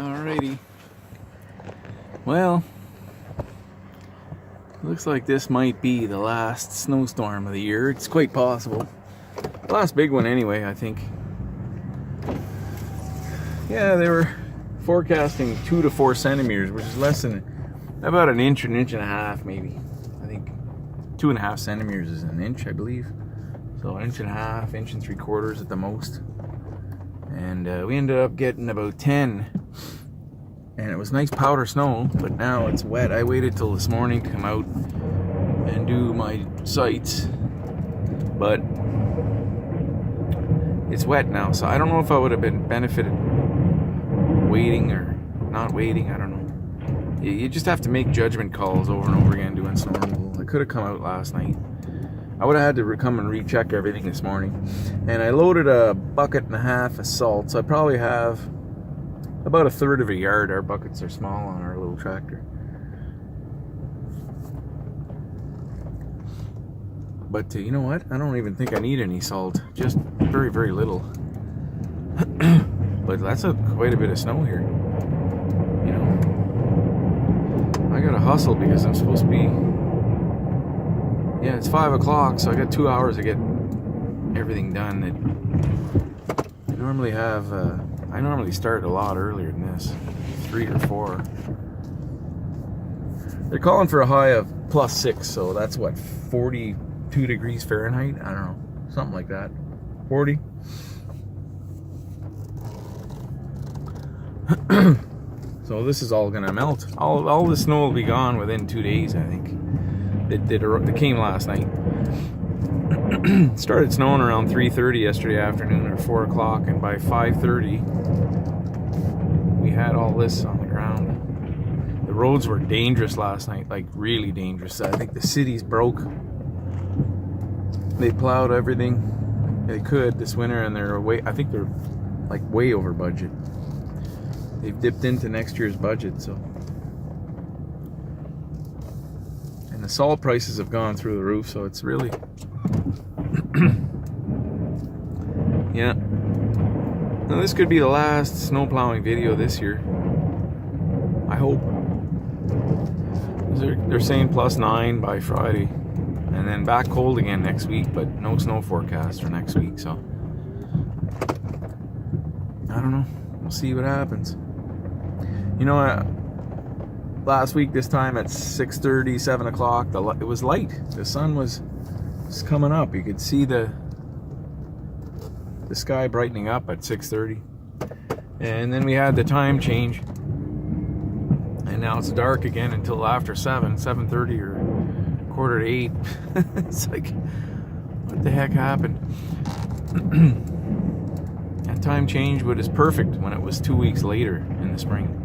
Alrighty. Well, looks like this might be the last snowstorm of the year. It's quite possible. The last big one anyway, I think. Yeah, they were forecasting 2 to 4 centimeters, which is less than about an inch and a half, maybe. I think 2.5 centimeters is an inch, I believe. So an inch and a half, inch and 3/4 at the most. And we ended up getting about 10. And it was nice powder snow, but now it's wet. I waited till this morning to come out and do my sights, but it's wet now, so I don't know if I would have been benefited waiting or not waiting. I don't know. You just have to make judgment calls over and over again doing snow removal. I could have come out last night. I would have had to come and recheck everything this morning. And I loaded a bucket and a half of salt, so I probably have about 1/3 of a yard. Our buckets are small on our little tractor. But you know what? I don't even think I need any salt. Just very, very little. But that's quite a bit of snow here. You know, I gotta hustle because I'm supposed to be. Yeah, it's 5 o'clock, so I got 2 hours to get everything done. I normally have. I normally start a lot earlier than this, 3 or 4. They're calling for a high of +6, so that's what, 42 degrees Fahrenheit? I don't know, something like that. 40. So this is all gonna melt. All the snow will be gone within 2 days, I think. It came last night. Started snowing around 3:30 yesterday afternoon or 4 o'clock, and by 5:30 we had all this on the ground. The roads were dangerous last night, like really dangerous. I think the city's broke. They plowed everything they could this winter, and I think they're like way over budget. They've dipped into next year's budget, so. And the salt prices have gone through the roof, so it's really yeah. Now this could be the last snow plowing video this year. I hope. They're saying +9 by Friday, and then back cold again next week, but no snow forecast for next week. So I don't know. We'll see what happens. You know, last week this time at 6:30, 7 o'clock, it was light. The sun was coming up. You could see the sky brightening up at 6:30, and then we had the time change, and now it's dark again until after 7:30 or 7:45. It's like, what the heck happened? That time change was perfect when it was 2 weeks later in the spring.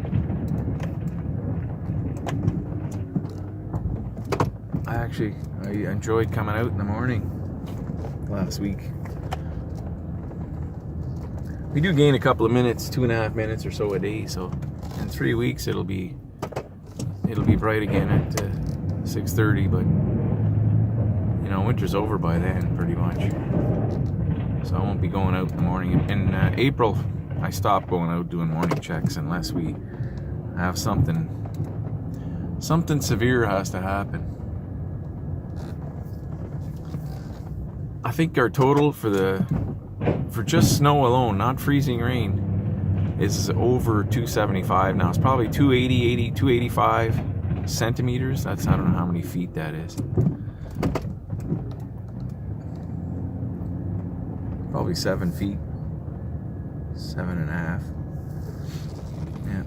I enjoyed coming out in the morning last week. We do gain a couple of minutes, 2.5 minutes or so a day, so in 3 weeks it'll be bright again at 6:30, but you know, winter's over by then pretty much, so I won't be going out in the morning. In April I stopped going out doing morning checks unless we have something severe has to happen. I think our total for just snow alone, not freezing rain, is over 275 now. It's probably 285 centimeters. I don't know how many feet that is. Probably 7 feet, 7.5. Yeah,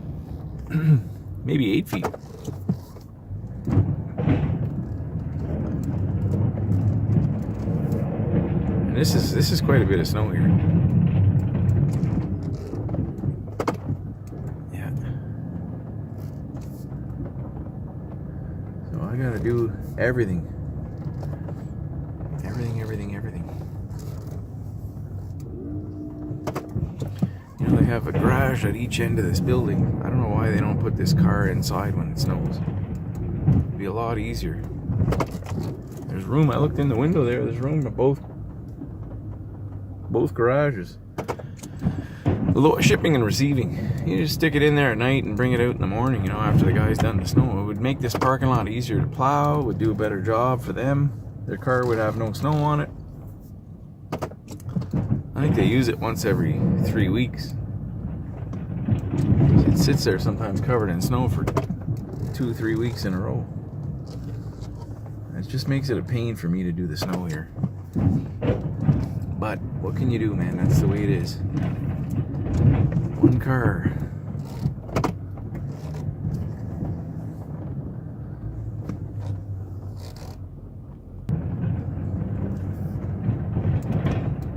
maybe 8 feet. This is quite a bit of snow here. Yeah. So I gotta do everything. Everything. You know, they have a garage at each end of this building. I don't know why they don't put this car inside when it snows. It'd be a lot easier. There's room. I looked in the window there. There's room for both garages. shipping and receiving. You just stick it in there at night and bring it out in the morning, you know, after the guy's done the snow. It would make this parking lot easier to plow, would do a better job for them. Their car would have no snow on it. I think they use it once every 3 weeks. It sits there sometimes covered in snow for 2-3 weeks in a row. It just makes it a pain for me to do the snow here. But what can you do, man? That's the way it is. One car.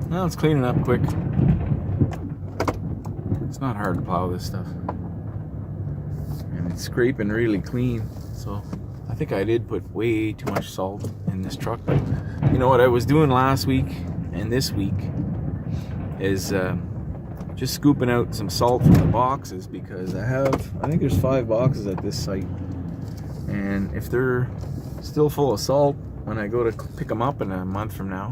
Well, it's cleaning up quick. It's not hard to plow this stuff. And it's scraping really clean. So I think I did put way too much salt in this truck. But you know what I was doing last week and this week is just scooping out some salt from the boxes, because I think there's 5 boxes at this site, and if they're still full of salt when I go to pick them up in a month from now,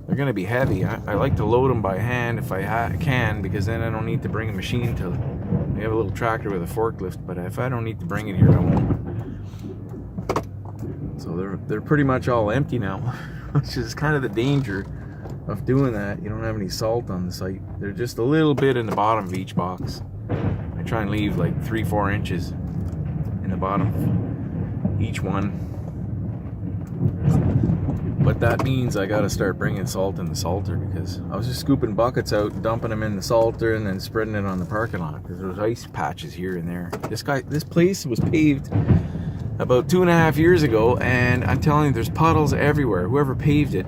they're gonna be heavy. I like to load them by hand if I can, because then I don't need to bring a machine to. We have a little tractor with a forklift, but if I don't need to bring it here, I won't. So they're pretty much all empty now, which is kind of the danger of doing that. You don't have any salt on the site. They're just a little bit in the bottom of each box. I try and leave like 3-4 inches in the bottom of each one. But that means I gotta start bringing salt in the salter, because I was just scooping buckets out, dumping them in the salter, and then spreading it on the parking lot, because there's ice patches here and there. This place was paved about 2.5 years ago, and I'm telling you, there's puddles everywhere. Whoever paved it,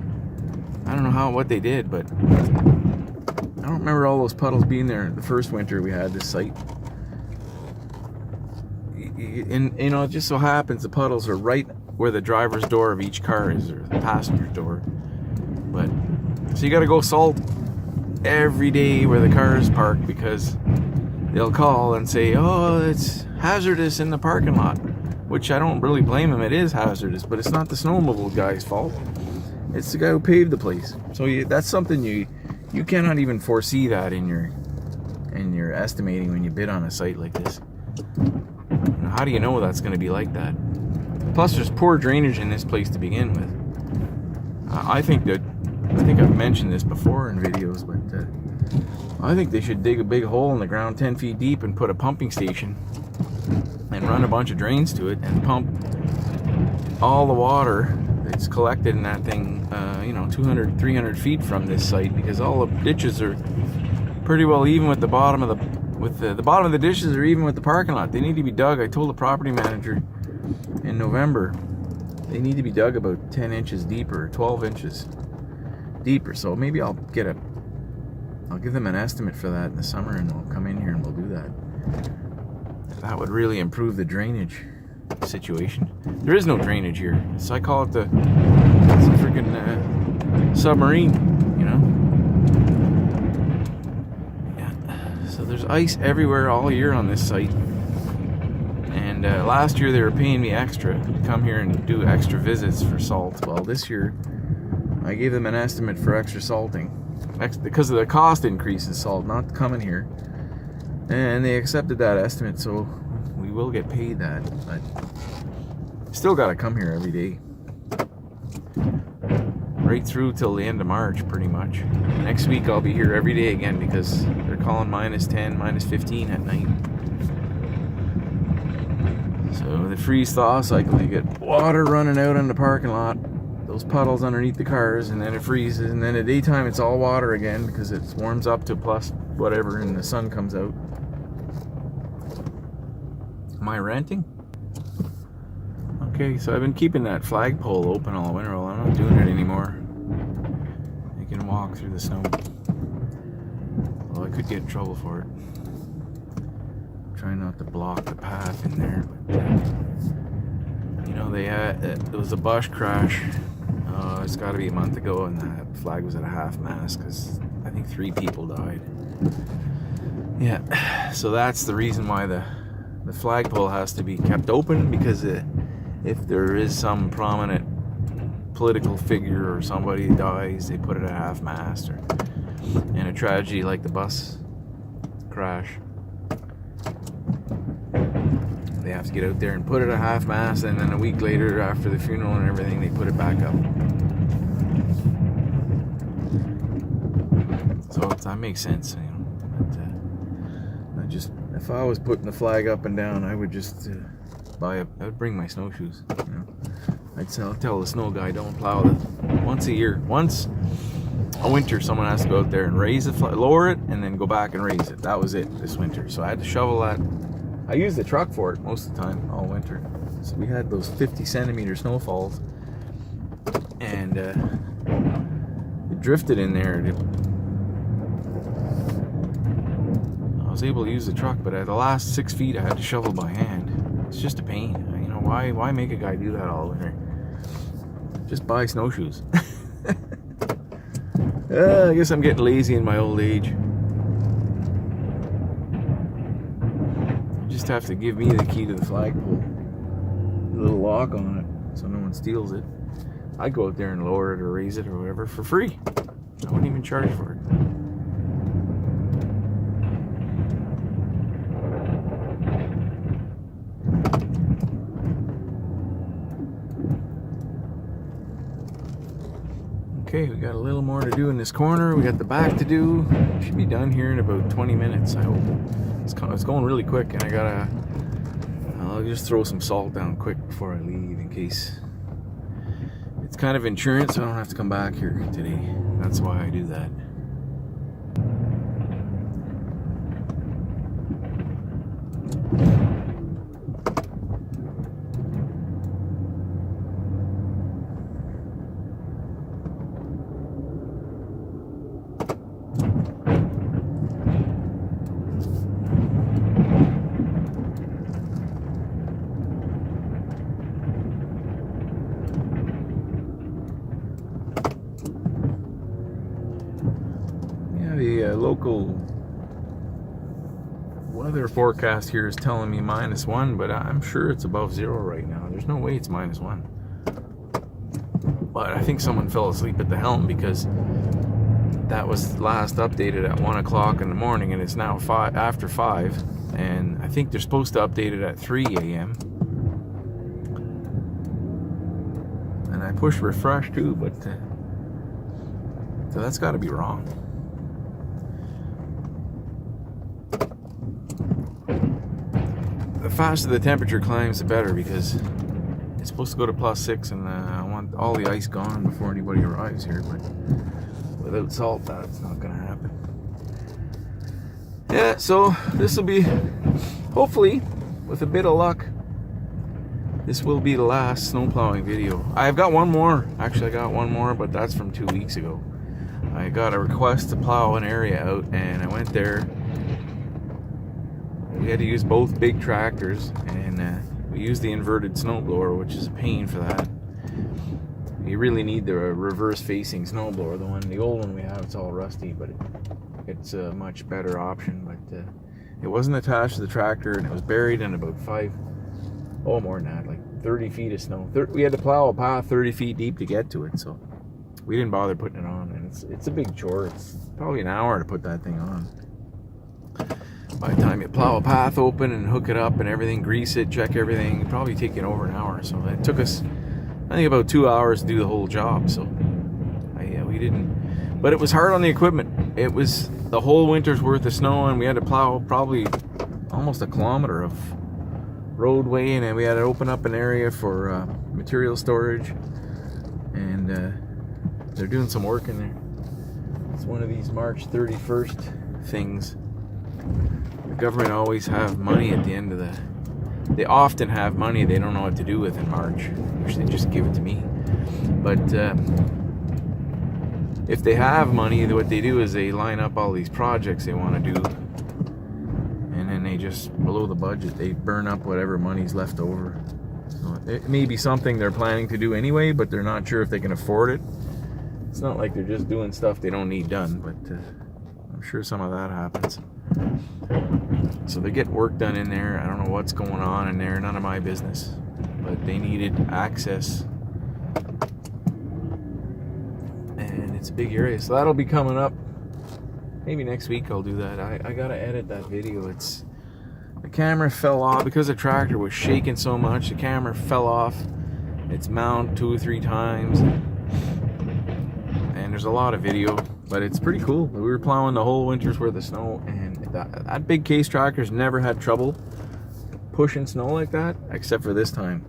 I don't know what they did, but I don't remember all those puddles being there the first winter we had this site. And you know, it just so happens the puddles are right where the driver's door of each car is, or the passenger door. But so you got to go salt every day where the car is parked, because they'll call and say, "Oh, it's hazardous in the parking lot," which I don't really blame them. It is hazardous, but it's not the snow removal guy's fault. It's the guy who paved the place. So that's something you cannot even foresee that in your estimating when you bid on a site like this. You know, how do you know that's going to be like that? Plus, there's poor drainage in this place to begin with. I think I've mentioned this before in videos, but I think they should dig a big hole in the ground 10 feet deep and put a pumping station and run a bunch of drains to it and pump all the water that's collected in that thing, 200, 300 feet from this site, because all the ditches are pretty well even with the bottom of the bottom of the ditches are even with the parking lot. They need to be dug. I told the property manager in November they need to be dug about 10 inches deeper, 12 inches deeper. So maybe I'll give them an estimate for that in the summer, and they'll come in here and we'll do that. That would really improve the drainage situation. There is no drainage here. So I call it it's a freaking submarine, you know. Yeah. So there's ice everywhere all year on this site. And last year they were paying me extra to come here and do extra visits for salt. Well, this year I gave them an estimate for extra salting because of the cost increase in salt, not coming here. And they accepted that estimate, so we will get paid that, but still got to come here every day, right through till the end of March, pretty much. Next week I'll be here every day again, because they're calling -10, -15 at night. So the freeze-thaw cycle, you get water running out in the parking lot, those puddles underneath the cars, and then it freezes, and then at daytime it's all water again, because it warms up to plus whatever and the sun comes out. Am I ranting? Okay, so I've been keeping that flagpole open all winter. Well, I'm not doing it anymore. I can walk through the snow. Well, I could get in trouble for it. Trying not to block the path in there. But, you know, there was a bush crash. It's got to be a month ago, and that flag was at a half-mast because I think 3 people died. Yeah, so that's the reason why the flagpole has to be kept open, because if there is some prominent political figure or somebody dies, they put it at half-mast. Or in a tragedy like the bus crash. They have to get out there and put it at half-mast, and then a week later, after the funeral and everything, they put it back up. So that makes sense, you know. But, if I was putting the flag up and down, I would just I would bring my snowshoes. You know, I'd tell the snow guy, don't plow it once a year. Once a winter, someone has to go out there and raise the flag, lower it, and then go back and raise it. That was it this winter. So I had to shovel that. I used the truck for it most of the time, all winter. So we had those 50-centimeter snowfalls, and it drifted in there. I was able to use the truck, but at the last 6 feet, I had to shovel by hand. It's just a pain. You know, why make a guy do that all winter? Just buy snowshoes. I guess I'm getting lazy in my old age. You just have to give me the key to the flagpole. A little lock on it so no one steals it. I'd go out there and lower it or raise it or whatever for free. I wouldn't even charge for it. Okay, we got a little more to do in this corner. We got the back to do. Should be done here in about 20 minutes, I hope. It's going really quick, and I'll just throw some salt down quick before I leave in case. It's kind of insurance, so I don't have to come back here today. That's why I do that. The local weather forecast here is telling me -1, but I'm sure it's above 0 right now. There's no way it's -1. But I think someone fell asleep at the helm, because that was last updated at 1 o'clock in the morning, and it's now after 5, and I think they're supposed to update it at 3 a.m. And I pushed refresh too, but so that's got to be wrong. The faster the temperature climbs, the better, because it's supposed to go to +6, and I want all the ice gone before anybody arrives here. But without salt, that's not going to happen. Yeah, so this will be, hopefully, with a bit of luck, this will be the last snow plowing video. I've got one more. Actually, I got one more, but that's from 2 weeks ago. I got a request to plow an area out, and I went there. We had to use both big tractors, and we used the inverted snowblower, which is a pain for that. You really need the reverse-facing snowblower. The old one we have, it's all rusty, but it's a much better option. But it wasn't attached to the tractor, and it was buried in about more than that, like 30 feet of snow. We had to plow a path 30 feet deep to get to it, so we didn't bother putting it on. And it's a big chore. It's probably an hour to put that thing on. By the time you plow a path open and hook it up and everything, grease it, check everything, it'd probably take you over an hour. So it took us, I think, about 2 hours to do the whole job. So we didn't, but it was hard on the equipment. It was the whole winter's worth of snow, and we had to plow probably almost a kilometer of roadway, and then we had to open up an area for material storage, and they're doing some work in there. It's one of these March 31st things. The government always have money at the end of they often have money they don't know what to do with in March. Wish they just give it to me. But if they have money, what they do is they line up all these projects they want to do, and then they just blow the budget. They burn up whatever money's left over. So it may be something they're planning to do anyway, but they're not sure if they can afford it. It's not like they're just doing stuff they don't need done, but I'm sure some of that happens. So they get work done in there. I don't know what's going on in there, none of my business, but they needed access, and it's a big area, so that'll be coming up Maybe next week I'll do that. I gotta edit that video. The camera fell off because the tractor was shaking so much. The camera fell off its mount 2 or 3 times, and there's a lot of video, but it's pretty cool. We were plowing the whole winter's worth of snow, and that big case tractor's never had trouble pushing snow like that, except for this time.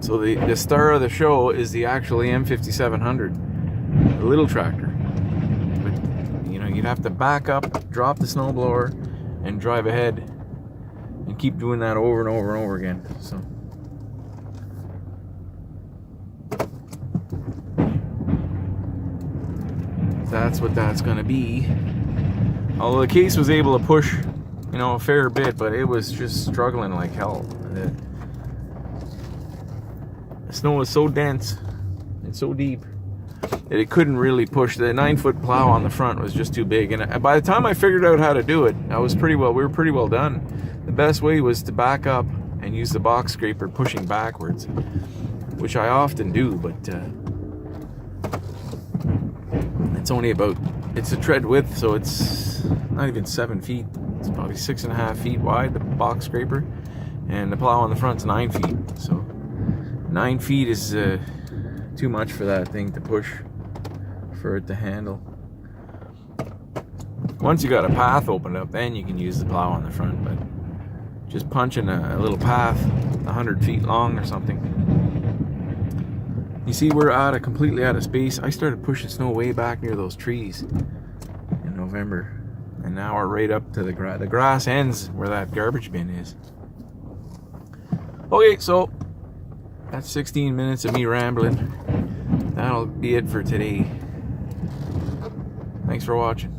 So the star of the show is the actually M5700, the little tractor. But you know, you'd have to back up, drop the snowblower, and drive ahead, and keep doing that over and over and over again. So that's what that's gonna be. Although the case was able to push, you know, a fair bit, but it was just struggling like hell. The snow was so dense and so deep that it couldn't really push. The 9-foot plow on the front was just too big, and by the time I figured out how to do it, we were pretty well done. The best way was to back up and use the box scraper pushing backwards, which I often do, but it's only it's a tread width, so it's not even 7 feet. It's probably 6.5 feet wide, the box scraper, and the plow on the front's 9 feet. So 9 feet is too much for that thing to push, for it to handle. Once you got a path opened up, then you can use the plow on the front, but just punching a little path 100 feet long or something. You see, we're completely out of space. I started pushing snow way back near those trees in November, and now we're right up to the grass. The grass ends where that garbage bin is. Okay, so that's 16 minutes of me rambling. That'll be it for today. Thanks for watching.